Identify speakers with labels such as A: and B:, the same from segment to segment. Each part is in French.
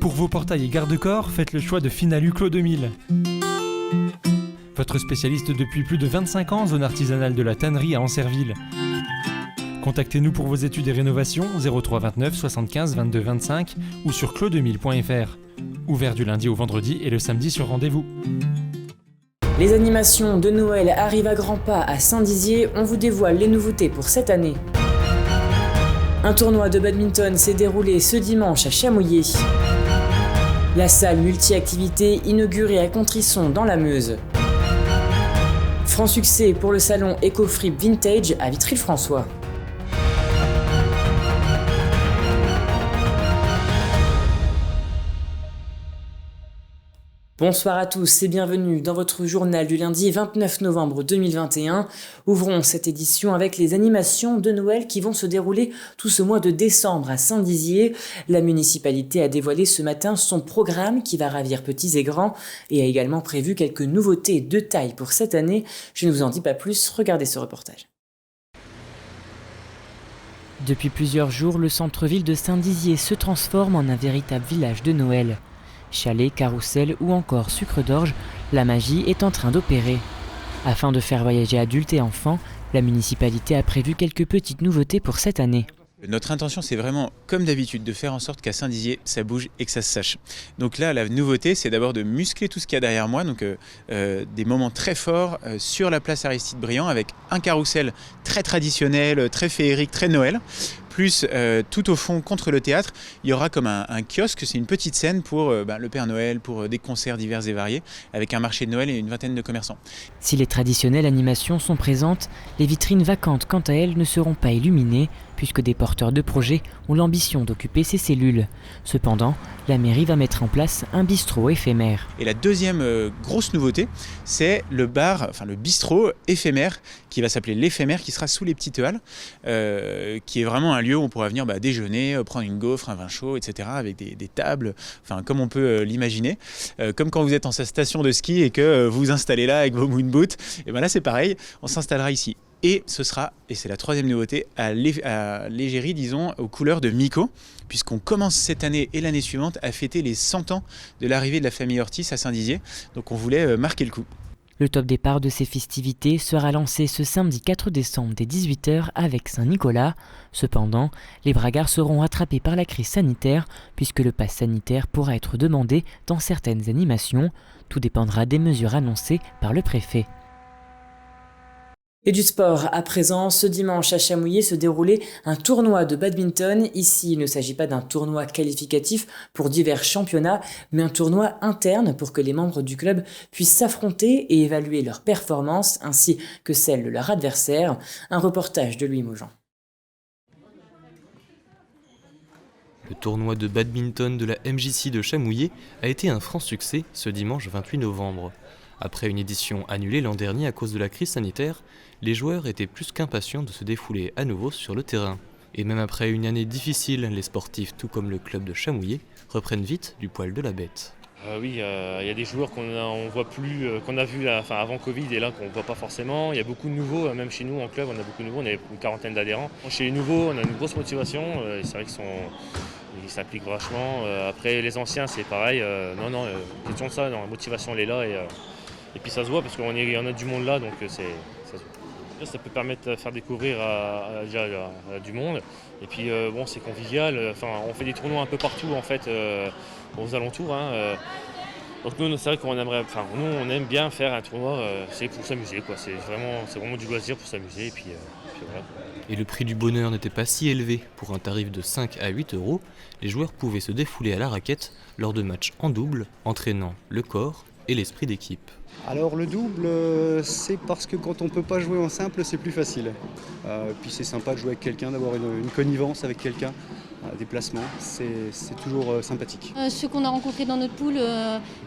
A: Pour vos portails et garde-corps, faites le choix de Finalu Clos 2000. Votre spécialiste depuis plus de 25 ans, zone artisanale de la tannerie à Ancerville. Contactez-nous pour vos études et rénovations 03 29 75 22 25 ou sur clos2000.fr. Ouvert du lundi au vendredi et le samedi sur rendez-vous.
B: Les animations de Noël arrivent à grands pas à Saint-Dizier. On vous dévoile les nouveautés pour cette année. Un tournoi de badminton s'est déroulé ce dimanche à Chamouillé. La salle multi-activités inaugurée à Contrisson dans la Meuse. Franc succès pour le salon Ecofrip Vintage à Vitry-le-François. Bonsoir à tous et bienvenue dans votre journal du lundi 29 novembre 2021. Ouvrons cette édition avec les animations de Noël qui vont se dérouler tout ce mois de décembre à Saint-Dizier. La municipalité a dévoilé ce matin son programme qui va ravir petits et grands et a également prévu quelques nouveautés de taille pour cette année. Je ne vous en dis pas plus, regardez ce reportage. Depuis plusieurs jours, le centre-ville de Saint-Dizier se transforme en un véritable village de Noël. Chalets, carrousel ou encore sucre d'orge, la magie est en train d'opérer. Afin de faire voyager adultes et enfants, la municipalité a prévu quelques petites nouveautés pour cette année.
C: Notre intention, c'est vraiment, comme d'habitude, de faire en sorte qu'à Saint-Dizier, ça bouge et que ça se sache. Donc là, la nouveauté, c'est d'abord de muscler tout ce qu'il y a derrière moi, donc des moments très forts sur la place Aristide Briand, avec un carrousel très traditionnel, très féerique, très Noël. Plus tout au fond, contre le théâtre, il y aura comme un kiosque, c'est une petite scène pour le Père Noël, pour des concerts divers et variés, avec un marché de Noël et une vingtaine de commerçants.
B: Si les traditionnelles animations sont présentes, les vitrines vacantes, quant à elles, ne seront pas illuminées, puisque des porteurs de projets ont l'ambition d'occuper ces cellules. Cependant, la mairie va mettre en place un bistrot éphémère.
C: Et la deuxième grosse nouveauté, c'est le bistrot éphémère, qui va s'appeler l'éphémère, qui sera sous les petites halles, qui est vraiment un lieu où on pourra venir déjeuner, prendre une gaufre, un vin chaud, etc., avec des tables, comme on peut l'imaginer. Comme quand vous êtes en station de ski et que vous vous installez là avec vos moon boots, et là c'est pareil, on s'installera ici. Et ce sera, et c'est la troisième nouveauté, à l'égérie, disons, aux couleurs de Miko, puisqu'on commence cette année et l'année suivante à fêter les 100 ans de l'arrivée de la famille Ortiz à Saint-Dizier. Donc on voulait marquer le coup.
B: Le top départ de ces festivités sera lancé ce samedi 4 décembre dès 18h avec Saint-Nicolas. Cependant, les bragards seront rattrapés par la crise sanitaire, puisque le pass sanitaire pourra être demandé dans certaines animations. Tout dépendra des mesures annoncées par le préfet. Et du sport, à présent, ce dimanche à Chamouillé se déroulait un tournoi de badminton. Ici, il ne s'agit pas d'un tournoi qualificatif pour divers championnats, mais un tournoi interne pour que les membres du club puissent s'affronter et évaluer leurs performances ainsi que celles de leur adversaire. Un reportage de Louis Maujean.
D: Le tournoi de badminton de la MJC de Chamouillé a été un franc succès ce dimanche 28 novembre. Après une édition annulée l'an dernier à cause de la crise sanitaire, les joueurs étaient plus qu'impatients de se défouler à nouveau sur le terrain. Et même après une année difficile, les sportifs, tout comme le club de Chamouillé, reprennent vite du poil de la bête.
E: Oui, il y a des joueurs qu'on voit plus, qu'on a vus avant Covid et là qu'on ne voit pas forcément. Il y a beaucoup de nouveaux, même chez nous en club, on a beaucoup de nouveaux, on a une quarantaine d'adhérents. Chez les nouveaux, on a une grosse motivation, c'est vrai qu'ils s'impliquent vachement. Après les anciens, c'est pareil, question de ça, la motivation elle est là et puis ça se voit parce qu'on en a du monde là, donc ça peut permettre de faire découvrir à du monde. Et puis c'est convivial. On fait des tournois un peu partout en fait, aux alentours. Donc nous, c'est vrai qu'on aimerait, on aime bien faire un tournoi. C'est pour s'amuser, quoi. C'est vraiment du loisir pour s'amuser. Et puis voilà.
D: Et le prix du bonheur n'était pas si élevé. Pour un tarif de 5 à 8 euros, les joueurs pouvaient se défouler à la raquette lors de matchs en double, entraînant le corps et l'esprit d'équipe.
F: Alors le double, c'est parce que quand on ne peut pas jouer en simple, c'est plus facile. Puis c'est sympa de jouer avec quelqu'un, d'avoir une connivence avec quelqu'un, des placements, c'est toujours sympathique.
G: Ceux qu'on a rencontrés dans notre pool,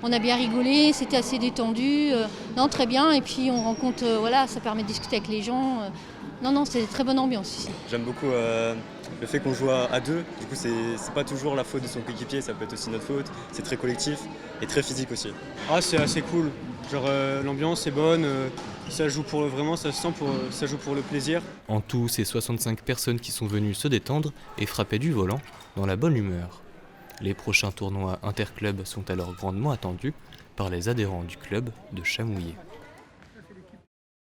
G: on a bien rigolé, c'était assez détendu. Non, très bien, et puis on rencontre, ça permet de discuter avec les gens. C'est une très bonne ambiance ici.
H: J'aime beaucoup le fait qu'on joue à deux, du coup c'est pas toujours la faute de son coéquipier, ça peut être aussi notre faute, c'est très collectif et très physique aussi.
F: C'est assez cool, l'ambiance est bonne, ça joue ça se sent ça joue pour le plaisir.
D: En tout, c'est 65 personnes qui sont venues se détendre et frapper du volant dans la bonne humeur. Les prochains tournois interclubs sont alors grandement attendus par les adhérents du club de Chamouillé.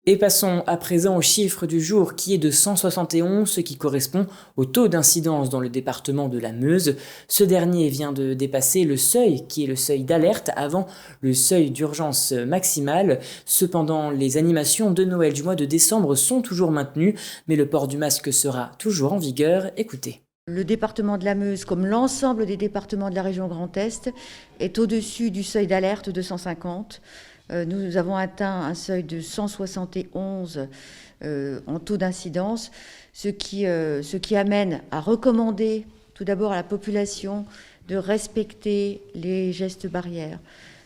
B: Et passons à présent au chiffre du jour qui est de 171, ce qui correspond au taux d'incidence dans le département de la Meuse. Ce dernier vient de dépasser le seuil qui est le seuil d'alerte avant le seuil d'urgence maximale. Cependant, les animations de Noël du mois de décembre sont toujours maintenues, mais le port du masque sera toujours en vigueur. Écoutez.
I: Le département de la Meuse, comme l'ensemble des départements de la région Grand Est, est au-dessus du seuil d'alerte de 150. Nous avons atteint un seuil de 171 en taux d'incidence, ce qui amène à recommander tout d'abord à la population de respecter les gestes barrières,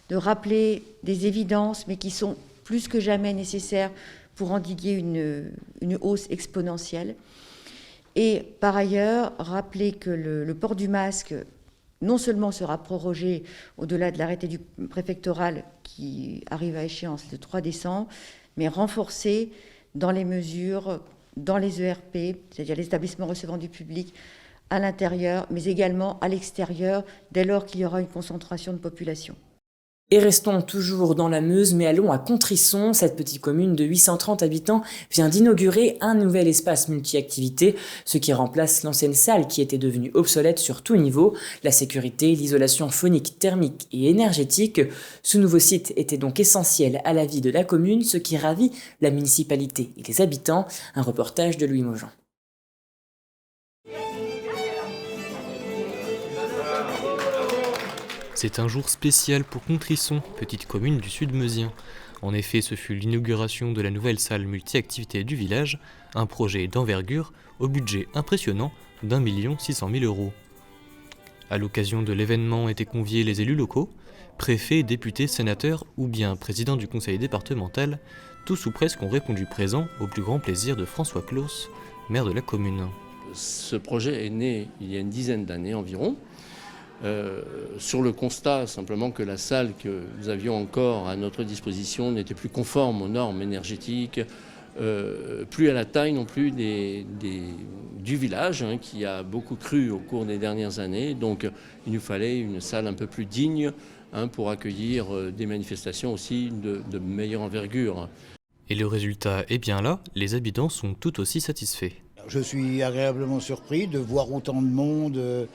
I: de rappeler des évidences, mais qui sont plus que jamais nécessaires pour endiguer une hausse exponentielle. Et par ailleurs, rappeler que le port du masque non seulement sera prorogé au-delà de l'arrêté du préfectoral qui arrive à échéance le 3 décembre, mais renforcé dans les mesures, dans les ERP, c'est-à-dire les établissements recevant du public à l'intérieur, mais également à l'extérieur, dès lors qu'il y aura une concentration de population.
B: Et restons toujours dans la Meuse, mais allons à Contrisson. Cette petite commune de 830 habitants vient d'inaugurer un nouvel espace multi-activités, ce qui remplace l'ancienne salle qui était devenue obsolète sur tout niveau. La sécurité, l'isolation phonique, thermique et énergétique. Ce nouveau site était donc essentiel à la vie de la commune, ce qui ravit la municipalité et les habitants. Un reportage de Louis Maujean.
D: C'est un jour spécial pour Contrisson, petite commune du sud meusien. En effet, ce fut l'inauguration de la nouvelle salle multi-activités du village, un projet d'envergure au budget impressionnant d'1 600 000 €. À l'occasion de l'événement étaient conviés les élus locaux, préfets, députés, sénateurs ou bien présidents du conseil départemental, tous ou presque ont répondu présent au plus grand plaisir de François Claus, maire de la commune.
J: Ce projet est né il y a une dizaine d'années environ, sur le constat simplement que la salle que nous avions encore à notre disposition n'était plus conforme aux normes énergétiques, plus à la taille non plus du village, qui a beaucoup cru au cours des dernières années. Donc il nous fallait une salle un peu plus digne pour accueillir des manifestations aussi de meilleure envergure.
D: Et le résultat est bien là, les habitants sont tout aussi satisfaits.
K: Je suis agréablement surpris de voir autant de monde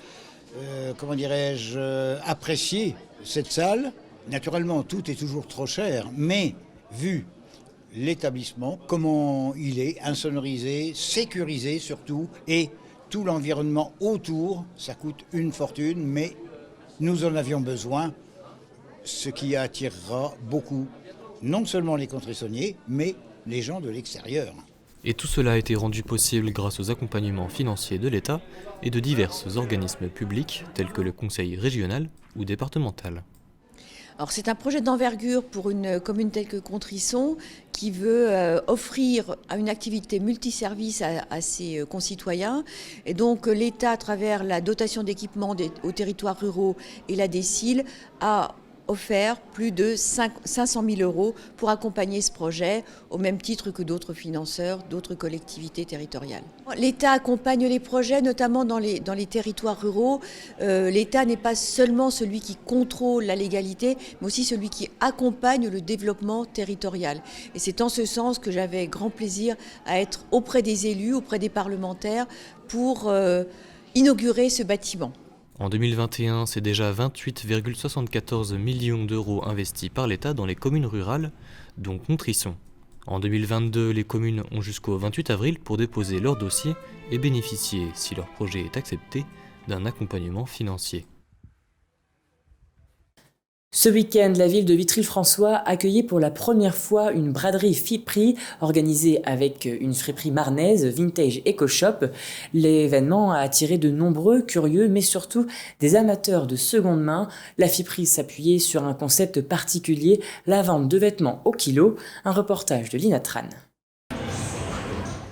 K: apprécier cette salle. Naturellement, tout est toujours trop cher, mais vu l'établissement, comment il est insonorisé, sécurisé surtout, et tout l'environnement autour, ça coûte une fortune, mais nous en avions besoin, ce qui attirera beaucoup, non seulement les contrissonniers, mais les gens de l'extérieur.
D: Et tout cela a été rendu possible grâce aux accompagnements financiers de l'État et de divers organismes publics tels que le Conseil régional ou départemental.
I: Alors c'est un projet d'envergure pour une commune telle que Contrisson qui veut offrir une activité multiservice à ses concitoyens. Et donc l'État, à travers la dotation d'équipement aux territoires ruraux et la DSIL, a offert plus de 500 000 € pour accompagner ce projet, au même titre que d'autres financeurs, d'autres collectivités territoriales. L'État accompagne les projets, notamment dans les territoires ruraux. L'État n'est pas seulement celui qui contrôle la légalité, mais aussi celui qui accompagne le développement territorial. Et c'est en ce sens que j'avais grand plaisir à être auprès des élus, auprès des parlementaires, pour inaugurer ce bâtiment.
D: En 2021, c'est déjà 28,74 millions d'euros investis par l'État dans les communes rurales, dont Contrisson. En 2022, les communes ont jusqu'au 28 avril pour déposer leur dossier et bénéficier, si leur projet est accepté, d'un accompagnement financier.
B: Ce week-end, la ville de Vitry-le-François accueillait pour la première fois une braderie friperie organisée avec une friperie marnaise, Vintage Eco Shop. L'événement a attiré de nombreux curieux, mais surtout des amateurs de seconde main. La friperie s'appuyait sur un concept particulier, la vente de vêtements au kilo. Un reportage de Lina Tran.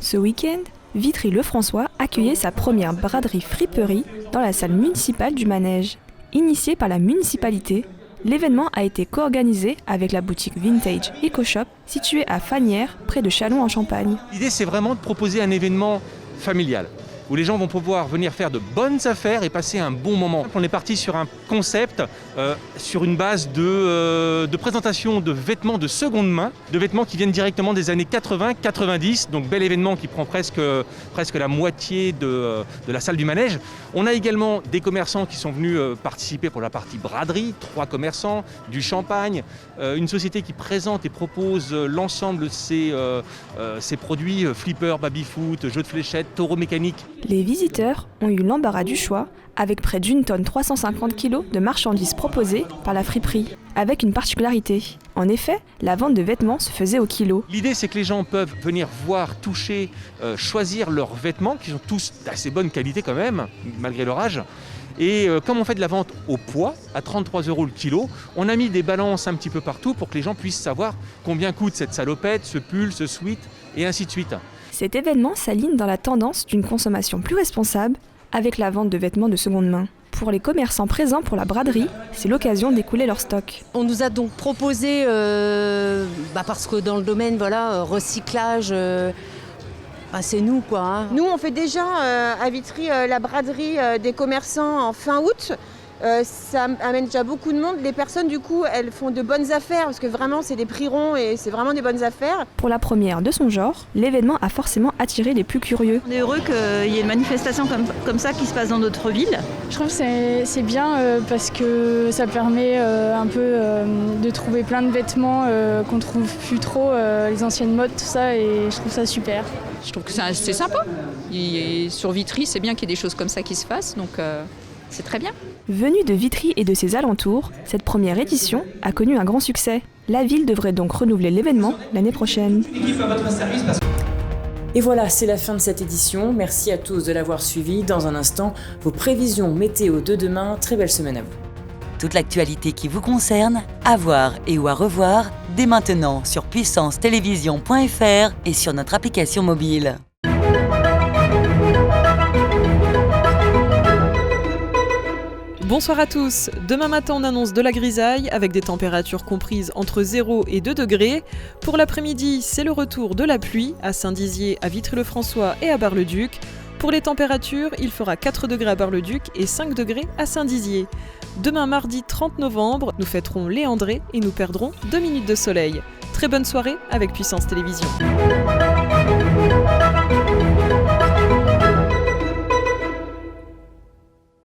L: Ce week-end, Vitry-le-François accueillait sa première braderie friperie dans la salle municipale du Manège. Initiée par la municipalité, l'événement a été co-organisé avec la boutique Vintage Eco Shop située à Fagnières, près de Châlons-en-Champagne.
M: L'idée, c'est vraiment de proposer un événement familial. où les gens vont pouvoir venir faire de bonnes affaires et passer un bon moment. On est parti sur un concept, sur une base de présentation de vêtements de seconde main, de vêtements qui viennent directement des années 80-90, donc bel événement qui prend presque la moitié de la salle du manège. On a également des commerçants qui sont venus participer pour la partie braderie, 3 commerçants, du champagne, une société qui présente et propose l'ensemble de ses produits, flipper, baby-foot, jeux de fléchettes, taureaux mécaniques.
L: Les visiteurs ont eu l'embarras du choix, avec près d'1 tonne 350 kg de marchandises proposées par la friperie, avec une particularité. En effet, la vente de vêtements se faisait au kilo.
M: L'idée, c'est que les gens peuvent venir voir, toucher, choisir leurs vêtements, qui sont tous d'assez bonne qualité quand même, malgré leur âge. Et comme on fait de la vente au poids, à 33 € le kilo, on a mis des balances un petit peu partout pour que les gens puissent savoir combien coûte cette salopette, ce pull, ce sweat, et ainsi de suite.
L: Cet événement s'aligne dans la tendance d'une consommation plus responsable avec la vente de vêtements de seconde main. Pour les commerçants présents pour la braderie, c'est l'occasion d'écouler leur stock.
N: On nous a donc proposé, parce que dans le domaine recyclage, c'est nous quoi. Hein.
O: Nous on fait déjà à Vitry la braderie des commerçants en fin août. Ça amène déjà beaucoup de monde. Les personnes du coup elles font de bonnes affaires parce que vraiment c'est des prix ronds et c'est vraiment des bonnes affaires.
L: Pour la première de son genre, l'événement a forcément attiré les plus curieux.
P: On est heureux qu'il y ait une manifestation comme ça qui se passe dans notre ville.
Q: Je trouve que c'est bien parce que ça permet un peu de trouver plein de vêtements qu'on trouve plus trop, les anciennes modes, tout ça, et je trouve ça super.
R: Je trouve que c'est sympa. Sur Vitry, c'est bien qu'il y ait des choses comme ça qui se fassent, donc c'est très bien.
L: Venue de Vitry et de ses alentours, cette première édition a connu un grand succès. La ville devrait donc renouveler l'événement l'année prochaine.
B: Et voilà, c'est la fin de cette édition. Merci à tous de l'avoir suivi. Dans un instant, vos prévisions météo de demain. Très belle semaine à vous.
S: Toute l'actualité qui vous concerne, à voir et ou à revoir, dès maintenant sur puissancetélévision.fr et sur notre application mobile.
T: Bonsoir à tous. Demain matin, on annonce de la grisaille avec des températures comprises entre 0 et 2 degrés. Pour l'après-midi, c'est le retour de la pluie à Saint-Dizier, à Vitry-le-François et à Bar-le-Duc. Pour les températures, il fera 4 degrés à Bar-le-Duc et 5 degrés à Saint-Dizier. Demain mardi 30 novembre, nous fêterons les Andrés et nous perdrons 2 minutes de soleil. Très bonne soirée avec Puissance Télévision.